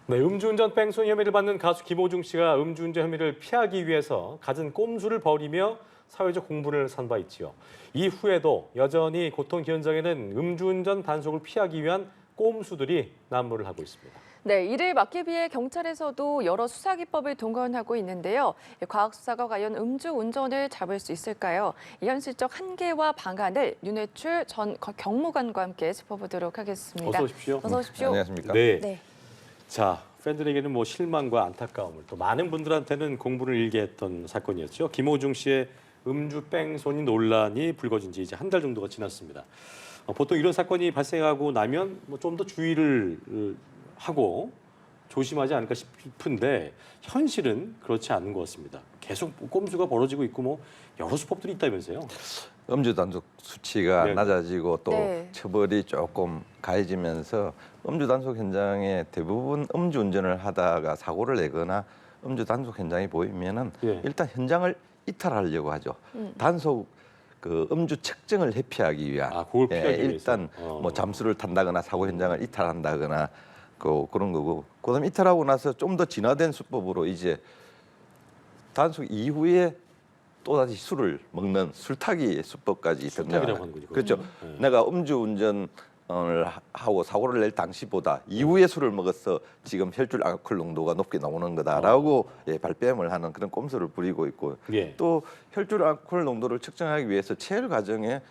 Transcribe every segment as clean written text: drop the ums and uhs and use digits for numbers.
네, 음주운전 뺑소니 혐의를 받는 가수 김호중 씨가 음주운전 혐의를 피하기 위해서 갖은 꼼수를 벌이며 사회적 공분을 산 바 있지요. 이후에도 여전히 고통 현장에는 음주운전 단속을 피하기 위한 꼼수들이 난무를 하고 있습니다. 네, 이를 막기 위해 경찰에서도 여러 수사 기법을 동원하고 있는데요. 과학 수사가 과연 음주운전을 잡을 수 있을까요? 이 현실적 한계와 방안을 윤회출 전 경무관과 함께 짚어보도록 하겠습니다. 어서 오십시오. 어서 오십시오. 안녕하십니까? 네. 네. 자, 팬들에게는 뭐 실망과 안타까움을 또 많은 분들한테는 공분을 일게 했던 사건이었죠. 김호중 씨의 음주 뺑소니 논란이 불거진 지 이제 한 달 정도가 지났습니다. 보통 이런 사건이 발생하고 나면 뭐 좀 더 주의를 하고 조심하지 않을까 싶은데 현실은 그렇지 않은 것 같습니다. 계속 꼼수가 벌어지고 있고 뭐 여러 수법들이 있다면서요. 음주 단속 수치가 네. 낮아지고 또 네. 처벌이 조금 가해지면서 음주 단속 현장에 대부분 음주 운전을 하다가 사고를 내거나 음주 단속 현장이 보이면은 예. 일단 현장을 이탈하려고 하죠. 단속 그 음주 측정을 회피하기 위한 그걸 피하기 위해서. 일단 뭐 잠수를 탄다거나 사고 현장을 이탈한다거나 그런 거고 그다음 이탈하고 나서 좀 더 진화된 수법으로 이제 단속 이후에 또다시 술을 먹는 술타기 수법까지 술타기라고 등장하는 하는 거죠, 그렇죠. 네. 내가 음주운전을 하고 사고를 낼 당시보다 이후에 술을 먹어서 지금 혈중 알코올 농도가 높게 나오는 거다라고 발뺌을 하는 그런 꼼수를 부리고 있고 예. 또 혈중 알코올 농도를 측정하기 위해서 체열 과정에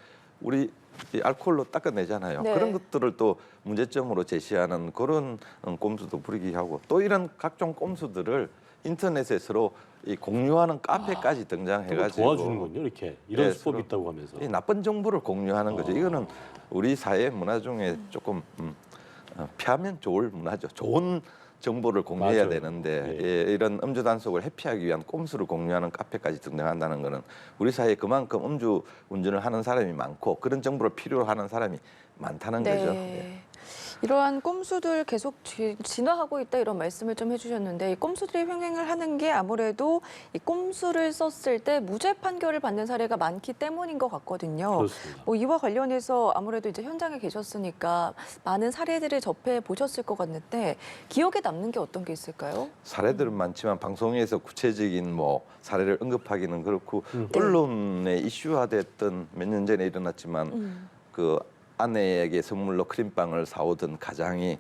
우리 이 알코올로 닦아내잖아요. 네. 그런 것들을 또 문제점으로 제시하는 그런 꼼수도 부리기 하고 또 이런 각종 꼼수들을 인터넷에 서로 이 공유하는 카페까지 등장해가지고 도와주는군요. 이렇게 이런 네, 수법이 서로 있다고 하면서. 이 나쁜 정보를 공유하는 거죠. 이거는 우리 사회 문화 중에 조금 피하면 좋을 문화죠. 좋은 정보를 공유해야 맞아요. 되는데 예. 이런 음주 단속을 회피하기 위한 꼼수를 공유하는 카페까지 등장한다는 것은 우리 사회에 그만큼 음주 운전을 하는 사람이 많고 그런 정보를 필요로 하는 사람이 많다는 거죠. 예. 이러한 꼼수들 계속 진화하고 있다 이런 말씀을 좀 해주셨는데 이 꼼수들이 횡행을 하는 게 아무래도 이 꼼수를 썼을 때 무죄 판결을 받는 사례가 많기 때문인 것 같거든요. 그렇습니다. 뭐 이와 관련해서 아무래도 이제 현장에 계셨으니까 많은 사례들을 접해 보셨을 것 같은데 기억에 남는 게 어떤 게 있을까요? 사례들은 많지만 방송에서 구체적인 뭐 사례를 언급하기는 그렇고 네. 언론에 이슈화됐던 몇 년 전에 일어났지만 그 아내에게 선물로 크림빵을 사오던 가장이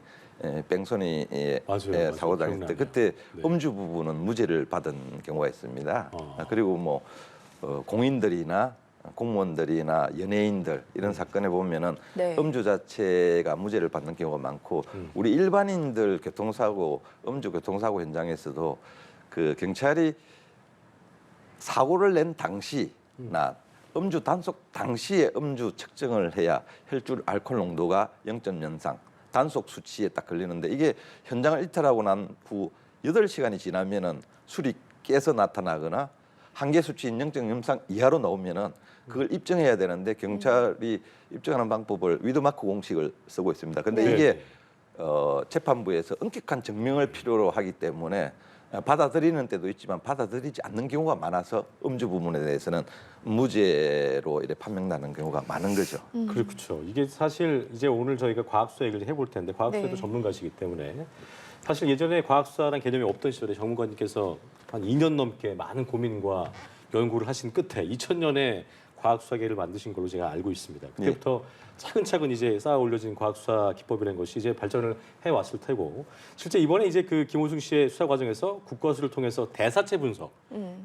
뺑소니 맞아요. 사고 당했을 때 기억나네요. 그때 네. 음주 부부는 무죄를 받은 경우가 있습니다. 그리고 뭐 공인들이나 공무원들이나 연예인들 이런 사건에 보면은 네. 음주 자체가 무죄를 받는 경우가 많고 우리 일반인들 교통사고 음주 교통사고 현장에서도 그 경찰이 사고를 낸 당시나 음주 단속 당시에 음주 측정을 해야 혈중 알코올 농도가 0.0상 단속 수치에 딱 걸리는데 이게 현장을 이탈하고 난 후 8시간이 지나면은 술이 깨서 나타나거나 한계 수치인 0.0상 이하로 나오면은 그걸 입증해야 되는데 경찰이 입증하는 방법을 위드마크 공식을 쓰고 있습니다. 근데 네. 이게 재판부에서 엄격한 증명을 필요로 하기 때문에 받아들이는 때도 있지만 받아들이지 않는 경우가 많아서 음주 부분에 대해서는 무죄로 이렇게 판명나는 경우가 많은 거죠. 그렇죠. 이게 사실 이제 오늘 저희가 과학수사 얘기를 해볼 텐데 과학수사도 네. 전문가시기 때문에 사실 예전에 과학수사라는 개념이 없던 시절에 전문가님께서 한 2년 넘게 많은 고민과 연구를 하신 끝에 2000년에 과학수사계를 만드신 걸로 제가 알고 있습니다. 그때부터 차근차근 이제 쌓아 올려진 과학수사 기법이라는 것이 이제 발전을 해왔을 테고 실제 이번에 이제 그 김호중 씨의 수사 과정에서 국과수를 통해서 대사체 분석,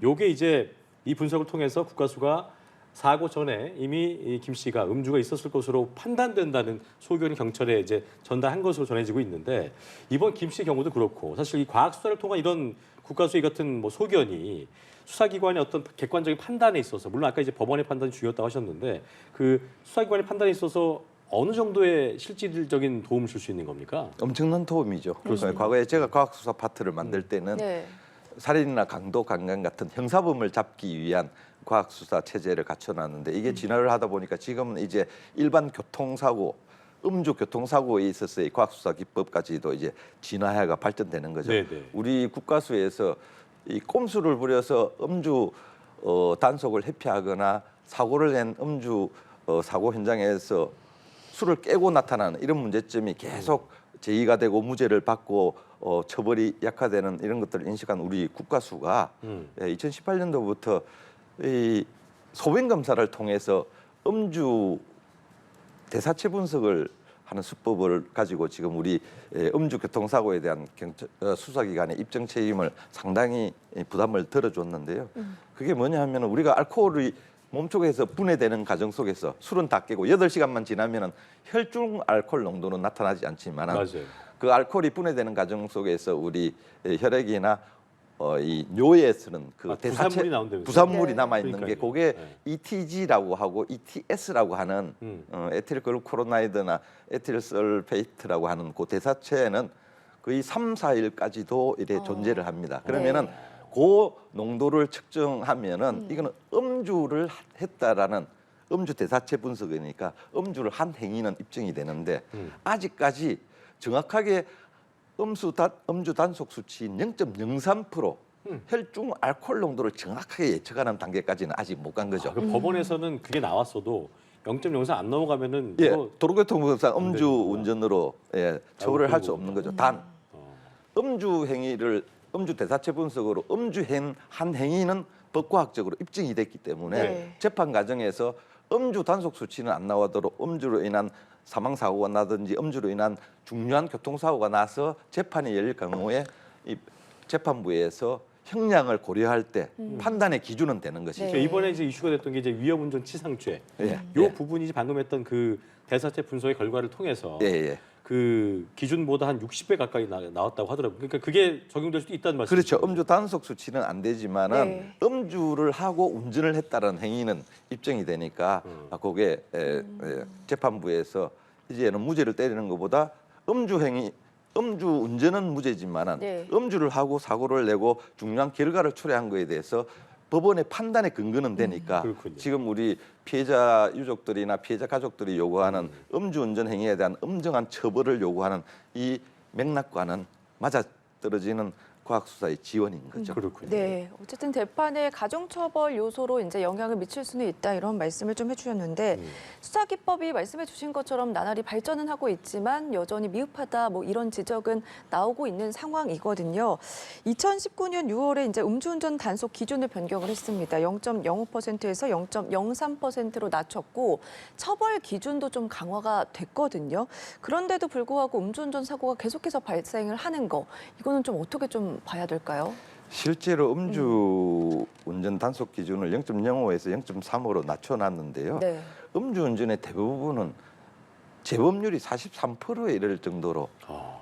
요게 이제 이 분석을 통해서 국과수가 사고 전에 이미 이 김 씨가 음주가 있었을 것으로 판단된다는 소견이 경찰에 이제 전달한 것으로 전해지고 있는데 이번 김 씨 경우도 그렇고 사실 이 과학 수사를 통한 이런 국가수의 같은 뭐 소견이 수사기관의 어떤 객관적인 판단에 있어서 물론 아까 이제 법원의 판단이 중요하다고 하셨는데 그 수사기관의 판단에 있어서 어느 정도의 실질적인 도움을 줄 수 있는 겁니까? 엄청난 도움이죠. 과거에 제가 과학수사 파트를 만들 때는 네. 살인이나 강도, 강간 같은 형사범을 잡기 위한 과학수사 체제를 갖춰놨는데 이게 진화를 하다 보니까 지금은 이제 일반 교통사고, 음주 교통사고에 있어서의 과학수사 기법까지도 이제 진화해가 발전되는 거죠. 네네. 우리 국가수에서 이 꼼수를 부려서 음주 단속을 회피하거나 사고를 낸 음주 사고 현장에서 술을 깨고 나타나는 이런 문제점이 계속 제의가 되고 무죄를 받고 처벌이 약화되는 이런 것들을 인식한 우리 국가수가 2018년도부터 이 소변 검사를 통해서 음주 대사체 분석을 하는 수법을 가지고 지금 우리 음주 교통사고에 대한 수사기관의 입증 책임을 상당히 부담을 덜어줬는데요. 그게 뭐냐 하면 우리가 알코올이 몸속에서 분해되는 과정 속에서 술은 다 깨고 8시간만 지나면은 혈중 알코올 농도는 나타나지 않지만 그 알코올이 분해되는 과정 속에서 우리 혈액이나 이 뇨에서는 그 부산물이 나온다면서요? 부산물이 네. 남아 있는 게 그러니까요. 그게 네. ETG라고 하고 ETS라고 하는 에틸글루코로나이드나 에틸설페이트라고 하는 그 대사체는 거의 3, 4일까지도 이래 존재를 합니다. 그러면은 네. 그 농도를 측정하면은 이거는 음주를 했다라는 음주 대사체 분석이니까 음주를 한 행위는 입증이 되는데 아직까지 정확하게 음주 단속 수치인 0.03% 혈중 알코올 농도를 정확하게 예측하는 단계까지는 아직 못 간 거죠. 그 법원에서는 그게 나왔어도 0.04 안 넘어가면은 예, 이거 도로교통법상 음주 되는구나. 운전으로 처벌을 할 수 없는 거죠. 단 음주 대사체 분석으로 음주한 한 행위는 법과학적으로 입증이 됐기 때문에 네. 재판 과정에서 음주 단속 수치는 안 나와도록 음주로 인한 사망 사고가 나든지 음주로 인한 중요한 교통사고가 나서 재판이 열릴 경우에 이 재판부에서 형량을 고려할 때 판단의 기준은 되는 것이죠. 네. 그러니까 이번에 이제 이슈가 됐던 게 이제 위험운전 치상죄. 예, 요 예. 부분이 방금 했던 그 대사체 분석의 결과를 통해서 예, 예. 그 기준보다 한 60배 가까이 나왔다고 하더라고요. 그러니까 그게 적용될 수도 있다는 말씀이죠. 그렇죠. 음주 단속 수치는 안 되지만은 네. 음주를 하고 운전을 했다는 행위는 입증이 되니까 그게 재판부에서 이제는 무죄를 때리는 것보다 음주 운전은 무죄지만은 네. 음주를 하고 사고를 내고 중요한 결과를 초래한 거에 대해서 법원의 판단의 근거는 되니까 그렇군요. 지금 우리 피해자 유족들이나 피해자 가족들이 요구하는 음주운전 행위에 대한 엄정한 처벌을 요구하는 이 맥락과는 맞아떨어지는 과학수사의 지원인 거죠. 그렇군요. 네, 어쨌든 재판에 가중처벌 요소로 이제 영향을 미칠 수는 있다 이런 말씀을 좀 해주셨는데 수사기법이 말씀해주신 것처럼 나날이 발전은 하고 있지만 여전히 미흡하다 뭐 이런 지적은 나오고 있는 상황이거든요. 2019년 6월에 이제 음주운전 단속 기준을 변경을 했습니다. 0.05%에서 0.03%로 낮췄고 처벌 기준도 좀 강화가 됐거든요. 그런데도 불구하고 음주운전 사고가 계속해서 발생을 하는 거 이거는 좀 어떻게 좀 봐야 될까요? 실제로 음주 운전 단속 기준을 0.05에서 0.3으로 낮춰놨는데요. 네. 음주운전의 대부분은 재범률이 43%에 이를 정도로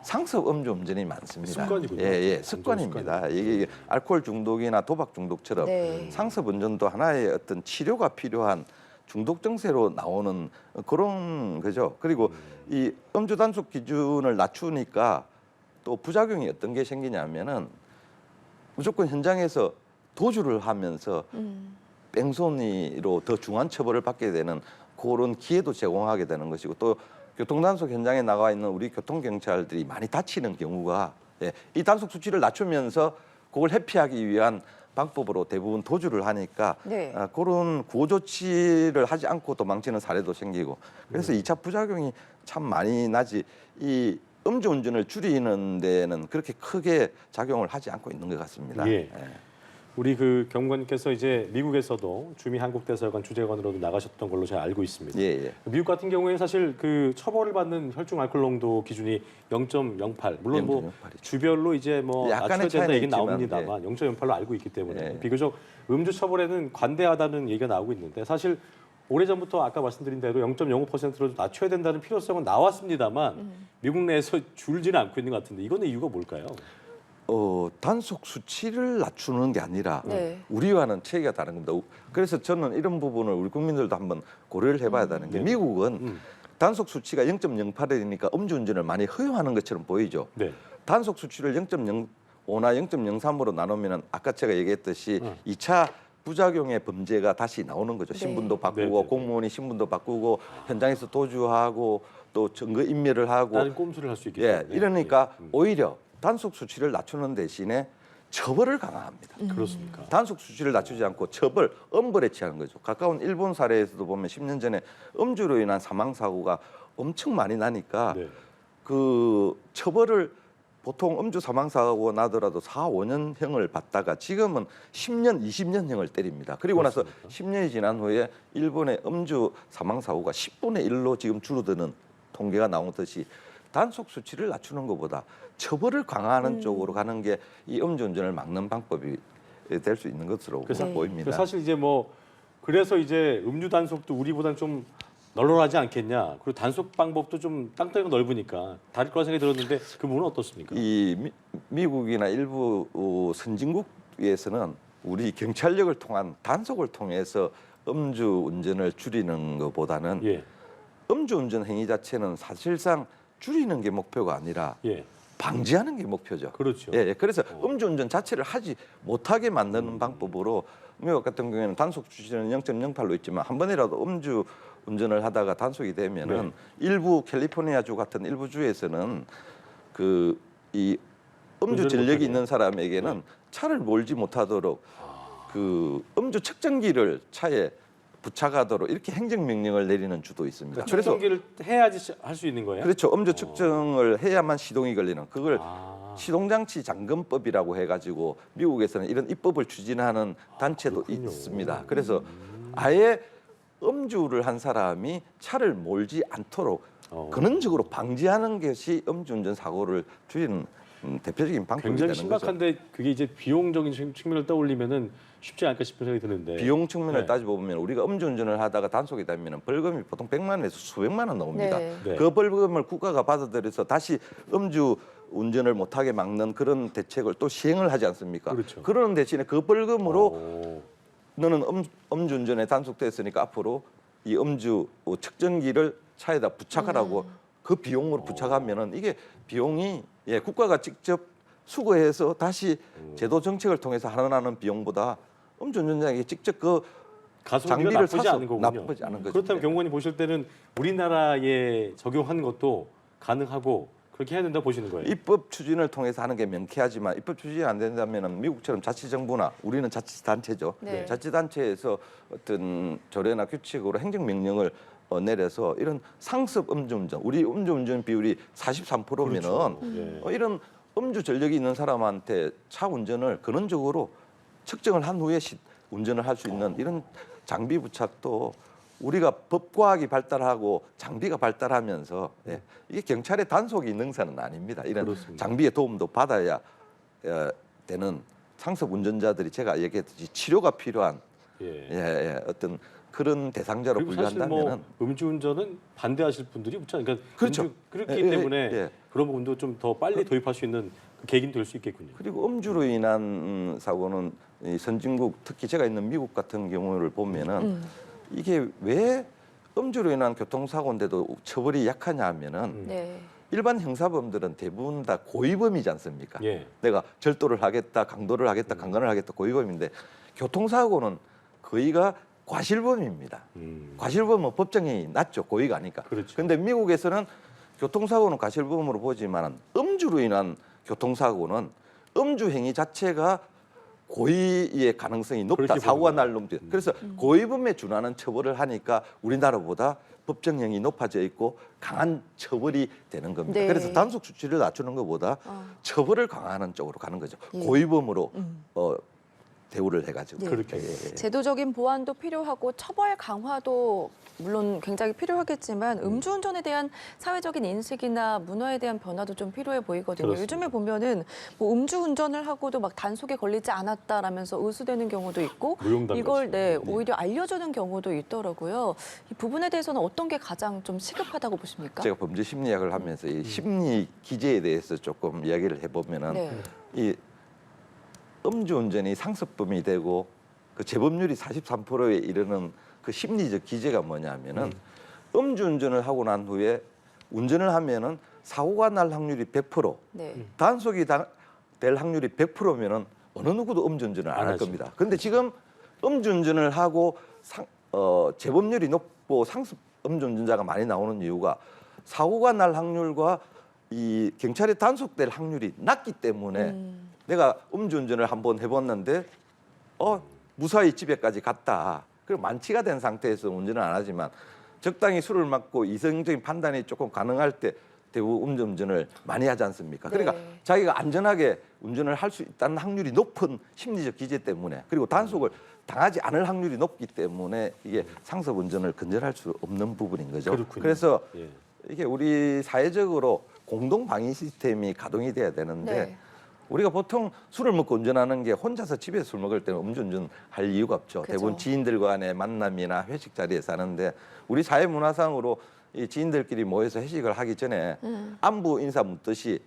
상습 음주운전이 많습니다. 습관이군요. 예, 완전 습관입니다. 이게 알코올 중독이나 도박 중독처럼 네. 상습 운전도 하나의 어떤 치료가 필요한 중독 증세로 나오는 그런 거죠. 그리고 이 음주 단속 기준을 낮추니까 또 부작용이 어떤 게 생기냐면은 무조건 현장에서 도주를 하면서 뺑소니로 더 중한 처벌을 받게 되는 그런 기회도 제공하게 되는 것이고 또 교통단속 현장에 나가 있는 우리 교통경찰들이 많이 다치는 경우가 이 단속 수치를 낮추면서 그걸 회피하기 위한 방법으로 대부분 도주를 하니까 네. 그런 구호 조치를 하지 않고 도망치는 사례도 생기고 그래서 2차 부작용이 참 많이 나지 이 음주운전을 줄이는 데는 그렇게 크게 작용을 하지 않고 있는 것 같습니다. 예. 우리 그 경관님께서 이제 미국에서도 주미 한국 대사관 주재관으로도 나가셨던 걸로 제가 알고 있습니다. 예. 미국 같은 경우에 사실 그 처벌을 받는 혈중 알코올 농도 기준이 0.08. 물론 뭐 0.08 이죠. 주별로 이제 뭐 약간의 낮춰야 된다 차이는 얘기 있지만, 나옵니다만 0.08로 알고 있기 때문에 예. 비교적 음주 처벌에는 관대하다는 얘기가 나오고 있는데 사실 오래전부터 아까 말씀드린 대로 0.05%로 낮춰야 된다는 필요성은 나왔습니다만 미국 내에서 줄지는 않고 있는 것 같은데 이거는 이유가 뭘까요? 단속 수치를 낮추는 게 아니라 네. 우리와는 체계가 다른 겁니다. 그래서 저는 이런 부분을 우리 국민들도 한번 고려를 해봐야 되는 게 미국은 단속 수치가 0.08이니까 음주운전을 많이 허용하는 것처럼 보이죠. 네. 단속 수치를 0.05나 0.03으로 나누면 아까 제가 얘기했듯이 2차 부작용의 범죄가 다시 나오는 거죠. 네. 신분도 바꾸고 네. 공무원이 신분도 바꾸고 현장에서 도주하고 또 증거 인멸을 하고 나는 꼼수를 할 수 있기 예, 때문에. 이러니까 오히려 단속 수치를 낮추는 대신에 처벌을 강화합니다. 그렇습니까? 단속 수치를 낮추지 않고 처벌, 엄벌에 취하는 거죠. 가까운 일본 사례에서도 보면 10년 전에 음주로 인한 사망 사고가 엄청 많이 나니까 네. 그 처벌을 보통 음주 사망 사고 나더라도 4, 5년형을 받다가 지금은 10년, 20년형을 때립니다. 그리고 나서 그렇습니까? 10년이 지난 후에 일본의 음주 사망 사고가 10분의 1로 지금 줄어드는 통계가 나오듯이 단속 수치를 낮추는 것보다 처벌을 강화하는 쪽으로 가는 게 이 음주운전을 막는 방법이 될 수 있는 것으로 그래서 보입니다. 사실 이제 뭐 그래서 이제 음주 단속도 우리보다는 좀 널널하지 않겠냐. 그리고 단속 방법도 좀 땅덩이가 넓으니까 다를 거라 생각이 들었는데 그 부분은 어떻습니까? 이 미국이나 일부 선진국에서는 우리 경찰력을 통한 단속을 통해서 음주운전을 줄이는 것보다는 예, 음주운전 행위 자체는 사실상 줄이는 게 목표가 아니라 예, 방지하는 게 목표죠. 그렇죠. 예, 그래서 음주운전 자체를 하지 못하게 만드는 방법으로 미국 같은 경우에는 단속 수치는 0.08로 있지만 한 번이라도 음주 운전을 하다가 단속이 되면은 일부 캘리포니아주 같은 일부 주에서는 그 이 음주 운전을 전력이 못하게. 있는 사람에게는 차를 몰지 못하도록 그 음주 측정기를 차에 부착하도록 이렇게 행정명령을 내리는 주도 있습니다. 그러니까 측정기를 해야지 할 수 있는 거예요? 그렇죠. 음주 측정을 해야만 시동이 걸리는 그걸 아, 시동장치 잠금법이라고 해가지고 미국에서는 이런 입법을 추진하는 단체도 그렇군요. 있습니다. 그래서 아예 음주를 한 사람이 차를 몰지 않도록 근원적으로 방지하는 것이 음주운전 사고를 줄이는 대표적인 방법이 굉장히 되는 거죠. 심각한데 그게 이제 비용적인 측면을 떠올리면은 쉽지 않을까 싶은 생각이 드는데 비용 측면을 네. 따져보면 우리가 음주운전을 하다가 단속이 되면 벌금이 보통 100만 원에서 수백만 원 나옵니다. 네. 네. 그 벌금을 국가가 받아들여서 다시 음주 운전을 못하게 막는 그런 대책을 또 시행을 하지 않습니까? 그렇죠. 그러는 대신에 그 벌금으로 오, 너는 음주운전에 단속됐으니까 앞으로 이 음주 측정기를 차에다 부착하라고 그 비용으로 부착하면은 이게 비용이 국가가 직접 수거해서 다시 제도 정책을 통해서 할인하는 비용보다 음주운전자에게 직접 그 가성비가 장비를 나쁘지 사서 않은 거군요. 나쁘지 않은 거죠. 그렇다면 네. 경관님 보실 때는 우리나라에 적용한 것도 가능하고 그렇게 해야 된다 보시는 거예요. 입법 추진을 통해서 하는 게 명쾌하지만 입법 추진이 안 된다면은 미국처럼 자치정부나 우리는 자치단체죠. 네. 자치단체에서 어떤 조례나 규칙으로 행정명령을 내려서 이런 상습 음주운전, 우리 음주운전 비율이 43%면은 그렇죠. 예. 이런 음주 전력이 있는 사람한테 차 운전을 근원적으로 측정을 한 후에 운전을 할 수 있는 이런 장비 부착도 우리가 법과학이 발달하고 장비가 발달하면서 이게 경찰의 단속이 능사는 아닙니다. 이런 그렇습니다. 장비의 도움도 받아야 되는 상습 운전자들이 제가 얘기했듯이 치료가 필요한 예. 어떤 그런 대상자로 그리고 사실 분류한다면은 뭐 음주운전은 반대하실 분들이 없지 않습니까? 그러니까 그렇죠. 그렇기 예, 때문에 예. 그런 부분도 좀 더 빨리 도입할 수 있는 그 계기는 될 수 있겠군요. 그리고 음주로 인한 사고는 이 선진국 특히 제가 있는 미국 같은 경우를 보면은 이게 왜 음주로 인한 교통사고인데도 처벌이 약하냐 하면은 네. 일반 형사범들은 대부분 다 고의범이지 않습니까? 예. 내가 절도를 하겠다, 강도를 하겠다, 강간을 하겠다 고의범인데 교통사고는 거의가 과실범입니다. 과실범은 법정이 낮죠. 고의가 아니까. 그렇죠. 그런데 미국에서는 교통사고는 과실범으로 보지만 음주로 인한 교통사고는 음주 행위 자체가 고의의 가능성이 높다. 그렇게 사고가 보는구나. 날 놈들. 그래서 고의범에 준하는 처벌을 하니까 우리나라보다 법정형이 높아져 있고 강한 처벌이 되는 겁니다. 네. 그래서 단속 수치를 낮추는 것보다 처벌을 강화하는 쪽으로 가는 거죠. 고의범으로 대우를 해가지고. 네. 그렇게. 제도적인 보완도 필요하고 처벌 강화도 물론 굉장히 필요하겠지만 음주운전에 대한 사회적인 인식이나 문화에 대한 변화도 좀 필요해 보이거든요. 그렇습니다. 요즘에 보면은 뭐 음주운전을 하고도 막 단속에 걸리지 않았다라면서 의수되는 경우도 있고 무용담 이걸 같이. 오히려 알려주는 경우도 있더라고요. 이 부분에 대해서는 어떤 게 가장 좀 시급하다고 보십니까? 제가 범죄 심리학을 하면서 이 심리 기제에 대해서 조금 이야기를 해보면은 네. 이 음주운전이 상습범이 되고 그 재범률이 43%에 이르는 그 심리적 기제가 뭐냐면은 음주운전을 하고 난 후에 운전을 하면은 사고가 날 확률이 100%, 네. 단속이 될 확률이 100%면은 어느 누구도 음주운전을 안 할 하죠. 겁니다. 근데 지금 음주운전을 하고 재범률이 높고 상습 음주운전자가 많이 나오는 이유가 사고가 날 확률과 이 경찰에 단속될 확률이 낮기 때문에 내가 음주운전을 한번 해봤는데 무사히 집에까지 갔다. 그리고 만취가 된 상태에서 운전을 안 하지만 적당히 술을 마고 이성적인 판단이 조금 가능할 때 대부분 음주운전을 많이 하지 않습니까? 그러니까 네. 자기가 안전하게 운전을 할 수 있다는 확률이 높은 심리적 기제 때문에 그리고 단속을 당하지 않을 확률이 높기 때문에 이게 상습 운전을 근절할 수 없는 부분인 거죠. 그렇군요. 그래서 예. 이게 우리 사회적으로 공동 방위 시스템이 가동이 돼야 되는데 네. 우리가 보통 술을 먹고 운전하는 게 혼자서 집에서 술 먹을 때는 음주운전 할 이유가 없죠. 그죠. 대부분 지인들 간의 만남이나 회식 자리에서 하는데 우리 사회 문화상으로 이 지인들끼리 모여서 회식을 하기 전에 안부 인사 묻듯이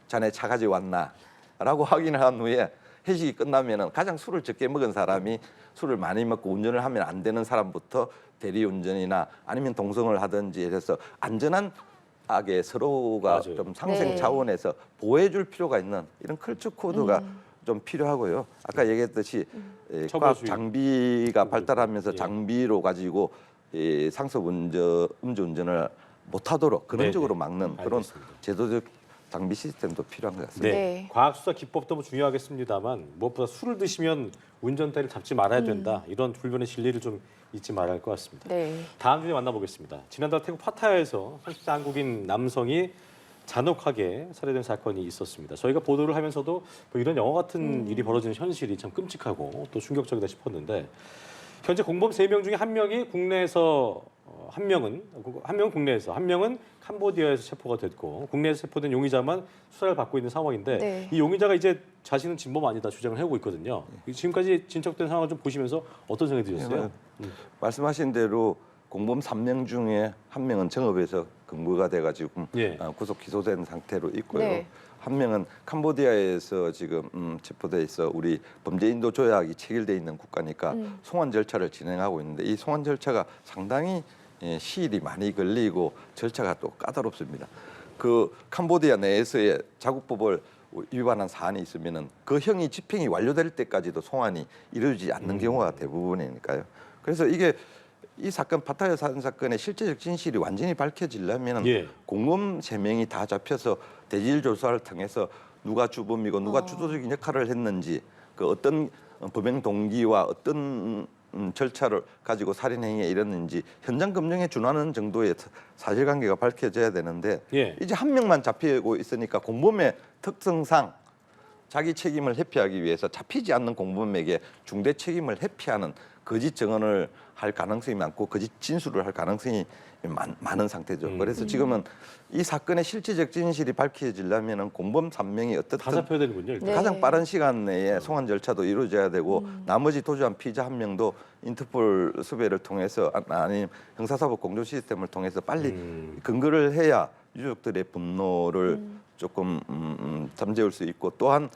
자네 차 가지고 왔나? 라고 확인을 한 후에 회식이 끝나면은 가장 술을 적게 먹은 사람이 술을 많이 먹고 운전을 하면 안 되는 사람부터 대리운전이나 아니면 동성을 하든지 해서 안전하게 서로가 맞아요. 좀 상생 네. 차원에서 보호해줄 필요가 있는 이런 컬처 코드가 좀 필요하고요. 아까 얘기했듯이 과학 처벌주의. 장비가 발달하면서 예. 장비로 가지고 이 상습 운전, 음주운전을 못하도록 근원적으로 네네. 막는 그런 알겠습니다. 제도적 장비 시스템도 필요한 것 같습니다. 네. 네. 과학수사 기법도 뭐 중요하겠습니다만 무엇보다 술을 드시면 운전대를 잡지 말아야 된다. 이런 불변의 진리를 좀 잊지 말아야 할 것 같습니다. 네. 다음 주에 만나보겠습니다. 지난달 태국 파타야에서 30대 한국인 남성이 잔혹하게 살해된 사건이 있었습니다. 저희가 보도를 하면서도 뭐 이런 영화 같은 일이 벌어지는 현실이 참 끔찍하고 또 충격적이다 싶었는데 현재 공범 3명 중에 1명이 국내에서 한 명은 국내에서 한 명은 캄보디아에서 체포가 됐고 국내에서 체포된 용의자만 수사를 받고 있는 상황인데 네. 이 용의자가 이제 자신은 진범 아니다 주장을 하고 있거든요. 지금까지 진척된 상황을 좀 보시면서 어떤 생각이 드셨어요? 말씀하신 대로 공범 3명 중에 1명은 정읍에서 근무가 돼가지고 예. 구속 기소된 상태로 있고요. 네. 1명은 캄보디아에서 지금 체포돼 있어 우리 범죄 인도 조약이 체결돼 있는 국가니까 송환 절차를 진행하고 있는데 이 송환 절차가 상당히 시일이 많이 걸리고 절차가 또 까다롭습니다. 그 캄보디아 내에서의 자국법을 위반한 사안이 있으면은 그 형이 집행이 완료될 때까지도 송환이 이루어지지 않는 경우가 대부분이니까요. 그래서 이게 이 사건 파타야 사건의 실제적 진실이 완전히 밝혀지려면 예. 공범 3명이 다 잡혀서 대질 조사를 통해서 누가 주범이고 누가 주도적인 역할을 했는지 그 어떤 범행 동기와 어떤 절차를 가지고 살인 행위에 이르는지 현장 검증에 준하는 정도의 사실관계가 밝혀져야 되는데 예. 이제 1명만 잡히고 있으니까 공범의 특성상 자기 책임을 회피하기 위해서 잡히지 않는 공범에게 중대 책임을 회피하는 거짓 증언을 할 가능성이 많고 거짓 진술을 할 가능성이 많은 상태죠. 그래서 지금은 이 사건의 실질적 진실이 밝혀지려면 공범 3명이 다 어떻든 잡혀야 되는군요. 일단. 네. 가장 빠른 시간 내에 송환 절차도 이루어져야 되고 나머지 도주한 피의자 1명도 인터폴 수배를 통해서 아니면 형사사법 공조 시스템을 통해서 빨리 근거를 해야 유족들의 분노를 조금 잠재울 수 있고 또한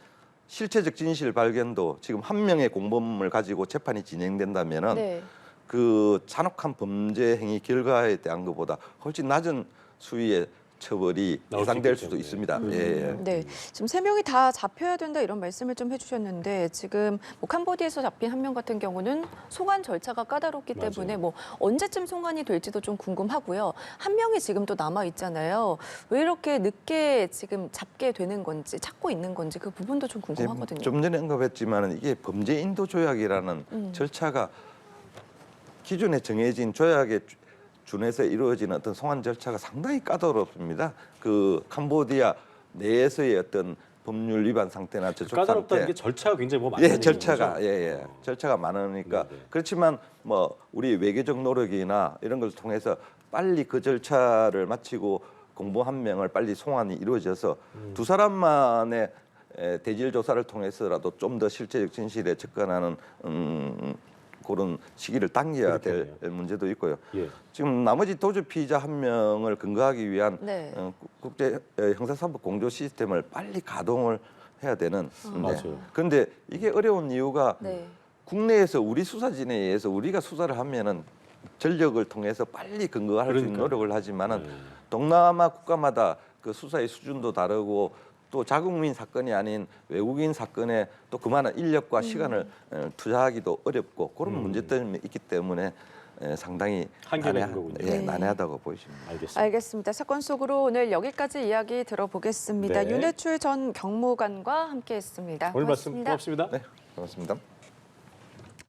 실체적 진실 발견도 지금 1명의 공범을 가지고 재판이 진행된다면은 네. 그 잔혹한 범죄 행위 결과에 대한 것보다 훨씬 낮은 수위의 처벌이 나올 수 예상될 있기 수도 때문에. 있습니다. 예. 네, 지금 3명이 다 잡혀야 된다 이런 말씀을 좀 해주셨는데 지금 뭐 캄보디아에서 잡힌 1명 같은 경우는 송환 절차가 까다롭기 맞아요. 때문에 뭐 언제쯤 송환이 될지도 좀 궁금하고요. 1명이 지금 또 남아 있잖아요. 왜 이렇게 늦게 지금 잡게 되는 건지 찾고 있는 건지 그 부분도 좀 궁금하거든요. 좀 전에 언급했지만 이게 범죄 인도 조약이라는 절차가 기존에 정해진 조약에 준해서 이루어지는 어떤 송환 절차가 상당히 까다롭습니다. 그 캄보디아 내에서의 어떤 법률 위반 상태나 저촉 까다롭다는 상태, 게 절차가 굉장히 뭐 많은 예, 절차가 거죠? 절차가 많으니까 네네. 그렇지만 뭐 우리 외교적 노력이나 이런 걸 통해서 빨리 그 절차를 마치고 공범 1명을 빨리 송환이 이루어져서 두 사람만의 대질 조사를 통해서라도 좀 더 실체적 진실에 접근하는 그런 시기를 당겨야 될 그렇겠네요. 문제도 있고요. 예. 지금 나머지 도주 피의자 1명을 근거하기 위한 네. 국제 형사사법 공조 시스템을 빨리 가동을 해야 되는. 맞아요. 그런데 이게 어려운 이유가 네. 국내에서 우리 수사진에 의해서 우리가 수사를 하면은 전력을 통해서 빨리 근거할 수 있는 그러니까요. 노력을 하지만은 네. 동남아 국가마다 그 수사의 수준도 다르고 또 자국민 사건이 아닌 외국인 사건에 또 그만한 인력과 시간을 투자하기도 어렵고 그런 문제점이 있기 때문에 상당히 한계가 있는 거군요. 예, 네. 난해하다고 보여집니다. 알겠습니다. 알겠습니다. 사건 속으로 오늘 여기까지 이야기 들어보겠습니다. 네. 윤해출 전 경무관과 함께했습니다. 오늘 말씀 고맙습니다. 고맙습니다. 네, 고맙습니다.